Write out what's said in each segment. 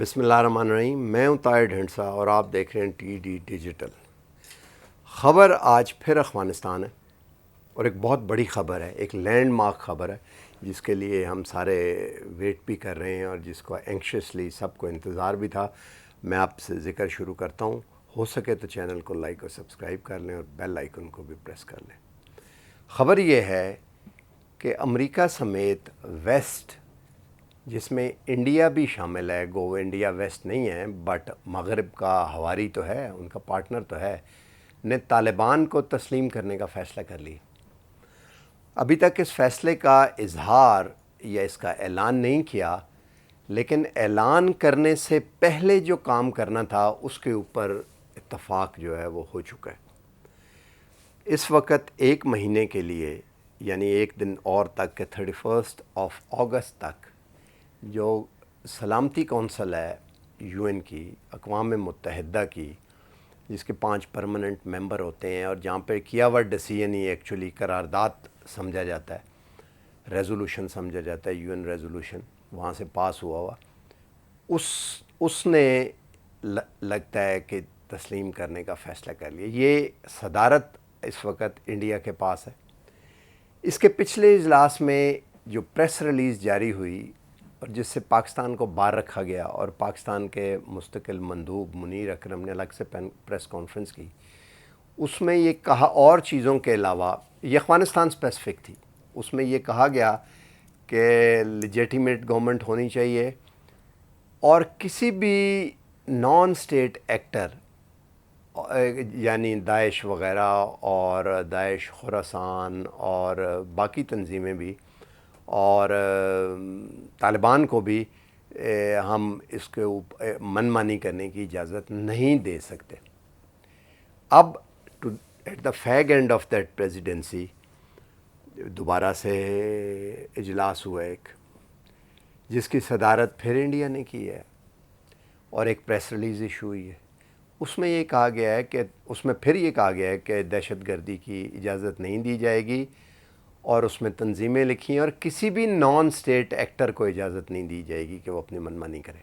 بسم اللہ الرحمن الرحیم. میں ہوں طاہر ڈھنڈسا اور آپ دیکھ رہے ہیں ٹی ڈی ڈیجیٹل. خبر آج پھر افغانستان ہے اور ایک بہت بڑی خبر ہے, ایک لینڈ مارک خبر ہے جس کے لیے ہم سارے ویٹ بھی کر رہے ہیں اور جس کو اینکشیسلی سب کو انتظار بھی تھا. میں آپ سے ذکر شروع کرتا ہوں. ہو سکے تو چینل کو لائک اور سبسکرائب کر لیں اور بیل آئیکن کو بھی پریس کر لیں. خبر یہ ہے کہ امریکہ سمیت ویسٹ, جس میں انڈیا بھی شامل ہے, گو انڈیا ویسٹ نہیں ہے بٹ مغرب کا ہواری تو ہے, ان کا پارٹنر تو ہے, نے طالبان کو تسلیم کرنے کا فیصلہ کر لیا. ابھی تک اس فیصلے کا اظہار یا اس کا اعلان نہیں کیا, لیکن اعلان کرنے سے پہلے جو کام کرنا تھا اس کے اوپر اتفاق جو ہے وہ ہو چکا ہے. اس وقت ایک مہینے کے لیے, یعنی ایک دن اور تک کہ 31 اگست تک, جو سلامتی کونسل ہے یو این کی, اقوام متحدہ کی, جس کے 5 پرماننٹ ممبر ہوتے ہیں اور جہاں پہ کیا ہوا ڈیسیژن ہی ایکچولی قرارداد سمجھا جاتا ہے, ریزولوشن سمجھا جاتا ہے, یو این ریزولوشن وہاں سے پاس ہوا ہوا, اس نے لگتا ہے کہ تسلیم کرنے کا فیصلہ کر لیا. یہ صدارت اس وقت انڈیا کے پاس ہے. اس کے پچھلے اجلاس میں جو پریس ریلیز جاری ہوئی اور جس سے پاکستان کو باہر رکھا گیا اور پاکستان کے مستقل مندوب منیر اکرم نے الگ سے پریس کانفرنس کی, اس میں یہ کہا, اور چیزوں کے علاوہ یہ افغانستان اسپیسیفک تھی, اس میں یہ کہا گیا کہ لیجیٹیمیٹ گورنمنٹ ہونی چاہیے اور کسی بھی نان اسٹیٹ ایکٹر, یعنی داعش وغیرہ اور داعش خراسان اور باقی تنظیمیں بھی اور طالبان کو بھی ہم اس کے اوپر من مانی کرنے کی اجازت نہیں دے سکتے. اب at the fag end of that presidency دوبارہ سے اجلاس ہوا ایک, جس کی صدارت پھر انڈیا نے کی ہے اور ایک پریس ریلیز ایشو ہوئی ہے. اس میں یہ کہا گیا ہے کہ پھر یہ کہا گیا ہے کہ دہشت گردی کی اجازت نہیں دی جائے گی, اور اس میں تنظیمیں لکھی ہیں اور کسی بھی نان اسٹیٹ ایکٹر کو اجازت نہیں دی جائے گی کہ وہ اپنی من مانی کرے.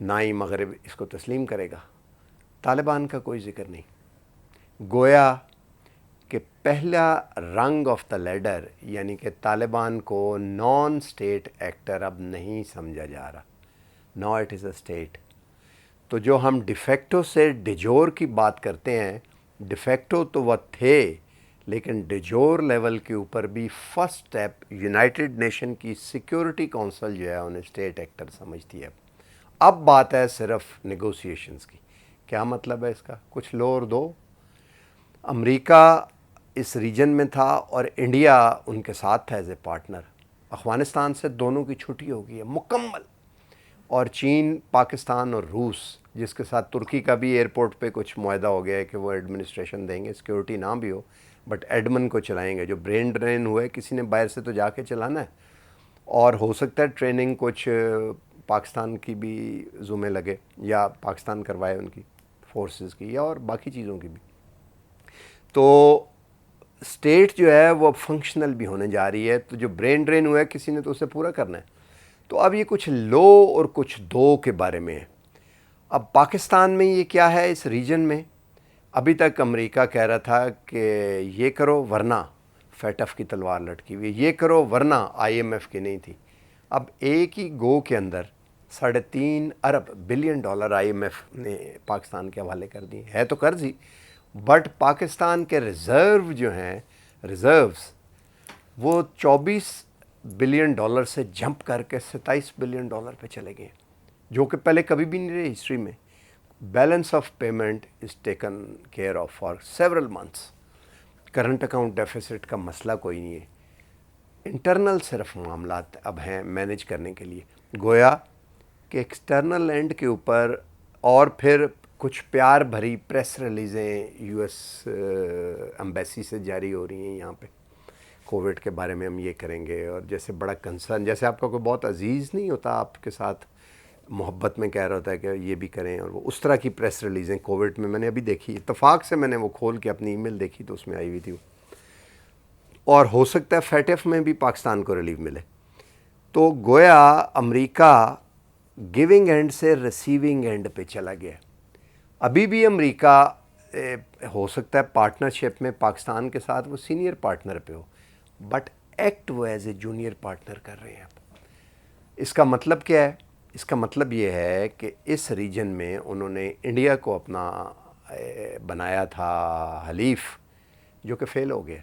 نہ ہی مغرب اس کو تسلیم کرے گا. طالبان کا کوئی ذکر نہیں. گویا کہ پہلا رنگ آف دا لیڈر, یعنی کہ طالبان کو نان اسٹیٹ ایکٹر اب نہیں سمجھا جا رہا. نو اٹ از اے اسٹیٹ. تو جو ہم ڈیفیکٹو سے ڈیجور کی بات کرتے ہیں, ڈیفیکٹو تو وہ تھے, لیکن ڈیجور لیول کے اوپر بھی فرسٹ سٹیپ یونائٹڈ نیشن کی سیکیورٹی کونسل جو ہے انہیں اسٹیٹ ایکٹر سمجھتی ہے. اب بات ہے صرف نیگوسیشنز کی. کیا مطلب ہے اس کا؟ کچھ لو اور دو. امریکہ اس ریجن میں تھا اور انڈیا ان کے ساتھ تھا ایز اے پارٹنر. افغانستان سے دونوں کی چھٹی ہو گئی ہے مکمل, اور چین, پاکستان اور روس, جس کے ساتھ ترکی کا بھی ایئرپورٹ پہ کچھ معاہدہ ہو گیا ہے کہ وہ ایڈمنسٹریشن دیں گے, سیکیورٹی نہ بھی ہو بٹ ایڈمن کو چلائیں گے. جو برین ڈرین ہوئے کسی نے باہر سے تو جا کے چلانا ہے, اور ہو سکتا ہے ٹریننگ کچھ پاکستان کی بھی ذمہ لگے یا پاکستان کروائے ان کی فورسز کی, یا اور باقی چیزوں کی بھی. تو اسٹیٹ جو ہے وہ فنکشنل بھی ہونے جا رہی ہے. تو جو برین ڈرین ہوا ہے کسی نے تو اسے پورا کرنا ہے. تو اب یہ کچھ لو اور کچھ دو کے بارے میں ہے. اب پاکستان میں یہ کیا ہے اس ریجن میں؟ ابھی تک امریکہ کہہ رہا تھا کہ یہ کرو ورنہ فیٹف کی تلوار لٹکی ہوئی, یہ کرو ورنہ آئی ایم ایف کی نہیں تھی. اب ایک ہی گو کے اندر $3.5 ارب بلین آئی ایم ایف نے پاکستان کے حوالے کر دی. ہے تو قرض ہی, بٹ پاکستان کے ریزرو جو ہیں, ریزروز, وہ $24 بلین سے جمپ کر کے $27 بلین پہ چلے گئے, جو کہ پہلے کبھی بھی نہیں رہے ہسٹری میں. Balance of payment is taken care of for several months. Current account deficit کا مسئلہ کوئی نہیں ہے. انٹرنل صرف معاملات اب ہیں مینیج کرنے کے لیے. گویا کہ ایکسٹرنل اینڈ کے اوپر اور پھر کچھ پیار بھری پریس ریلیزیں یو ایس ایمبیسی سے جاری ہو رہی ہیں. یہاں پہ کووڈ کے بارے میں ہم یہ کریں گے, اور جیسے بڑا کنسرن, جیسے آپ کا کوئی بہت عزیز نہیں ہوتا آپ کے ساتھ محبت میں کہہ رہا ہوتا ہے کہ یہ بھی کریں, اور وہ اس طرح کی پریس ریلیزیں کووڈ میں نے ابھی دیکھی. اتفاق سے میں نے وہ کھول کے اپنی ای میل دیکھی تو اس میں آئی ہوئی تھی. اور ہو سکتا ہے فیٹف میں بھی پاکستان کو ریلیف ملے. تو گویا امریکہ گیونگ اینڈ سے ریسیونگ اینڈ پہ چلا گیا. ابھی بھی امریکہ ہو سکتا ہے پارٹنرشپ میں پاکستان کے ساتھ وہ سینئر پارٹنر پہ ہو, بٹ ایکٹ وہ ایز اے جونیئر پارٹنر کر رہے ہیں. اس کا مطلب کیا ہے؟ اس کا مطلب یہ ہے کہ اس ریجن میں انہوں نے انڈیا کو اپنا بنایا تھا حلیف, جو کہ فیل ہو گیا.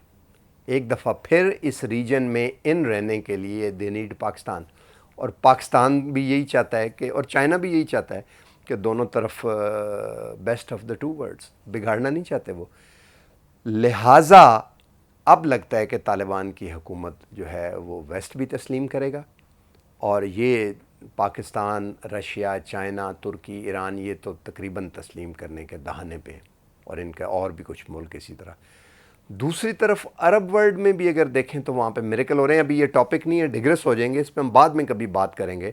ایک دفعہ پھر اس ریجن میں ان رہنے کے لیے دے نیڈ پاکستان, اور پاکستان بھی یہی چاہتا ہے کہ, اور چائنا بھی یہی چاہتا ہے کہ دونوں طرف best of the two worlds, بگاڑنا نہیں چاہتے وہ. لہٰذا اب لگتا ہے کہ طالبان کی حکومت جو ہے وہ ویسٹ بھی تسلیم کرے گا, اور یہ پاکستان, رشیا, چائنا, ترکی, ایران یہ تو تقریباً تسلیم کرنے کے دہانے پہ, اور ان کا اور بھی کچھ ملک اسی طرح. دوسری طرف عرب ورلڈ میں بھی اگر دیکھیں تو وہاں پہ میریکل ہو رہے ہیں. ابھی یہ ٹاپک نہیں ہے, ڈگریس ہو جائیں گے, اس پہ ہم بعد میں کبھی بات کریں گے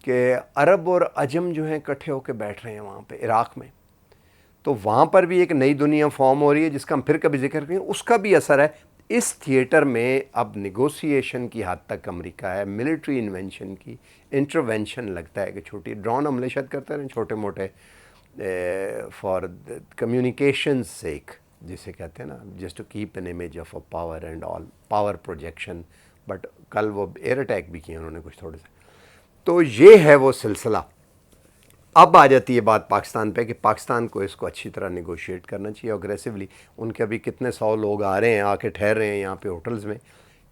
کہ عرب اور عجم جو ہیں اکٹھے ہو کے بیٹھ رہے ہیں وہاں پہ عراق میں. تو وہاں پر بھی ایک نئی دنیا فارم ہو رہی ہے جس کا ہم پھر کبھی ذکر کریں گے. اس کا بھی اثر ہے اس تھیٹر میں. اب نیگوسیشن کی حد تک امریکہ ہے, ملٹری انوینشن کی انٹروینشن لگتا ہے کہ چھوٹی ڈرون حملے شاید کرتے رہیں چھوٹے موٹے فار کمیونیکیشن سیک, جسے کہتے ہیں نا, just to keep an image of a power and all, power projection. But کل وہ ایئر اٹیک بھی کیے انہوں نے کچھ تھوڑے سے. تو یہ ہے وہ سلسلہ. اب آ جاتی ہے بات پاکستان پہ کہ پاکستان کو اس کو اچھی طرح نیگوشیٹ کرنا چاہیے اگریسولی. ان کے ابھی کتنے 100 لوگ آ رہے ہیں, آ کے ٹھہر رہے ہیں یہاں پہ ہوٹلز میں.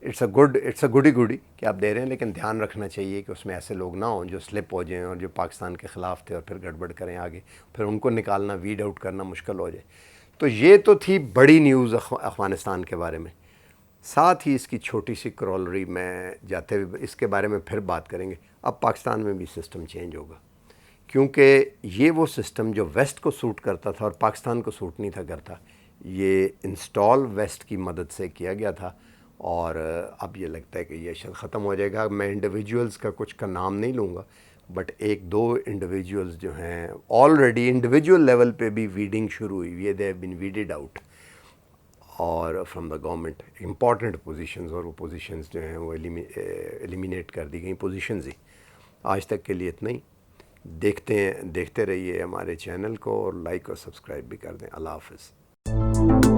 اٹس اے گڈی کہ آپ دے رہے ہیں, لیکن دھیان رکھنا چاہیے کہ اس میں ایسے لوگ نہ ہوں جو سلپ ہو جائیں اور جو پاکستان کے خلاف تھے اور پھر گڑبڑ کریں آگے, پھر ان کو نکالنا, ویڈ آؤٹ کرنا مشکل ہو جائے. تو یہ تو تھی بڑی نیوز افغانستان کے بارے میں. ساتھ ہی اس کی چھوٹی سی کرولری میں جاتے ہوئے اس کے بارے میں پھر بات کریں گے. اب پاکستان میں بھی سسٹم چینج ہوگا, کیونکہ یہ وہ سسٹم جو ویسٹ کو سوٹ کرتا تھا اور پاکستان کو سوٹ نہیں تھا کرتا, یہ انسٹال ویسٹ کی مدد سے کیا گیا تھا, اور اب یہ لگتا ہے کہ یہ شاید ختم ہو جائے گا. میں انڈیویجولز کا کچھ کا نام نہیں لوں گا, بٹ ایک دو انڈیویجولز جو ہیں آلریڈی انڈیویجول لیول پہ بھی ویڈنگ شروع ہوئی ہے, they have been weeded out, اور from the government important positions, اور وہ پوزیشنز جو ہیں وہ ایلیمینیٹ کر دی گئیں پوزیشنز ہی. آج تک کے لیے اتنا ہی. دیکھتے رہیے ہمارے چینل کو, اور لائک اور سبسکرائب بھی کر دیں. اللہ حافظ.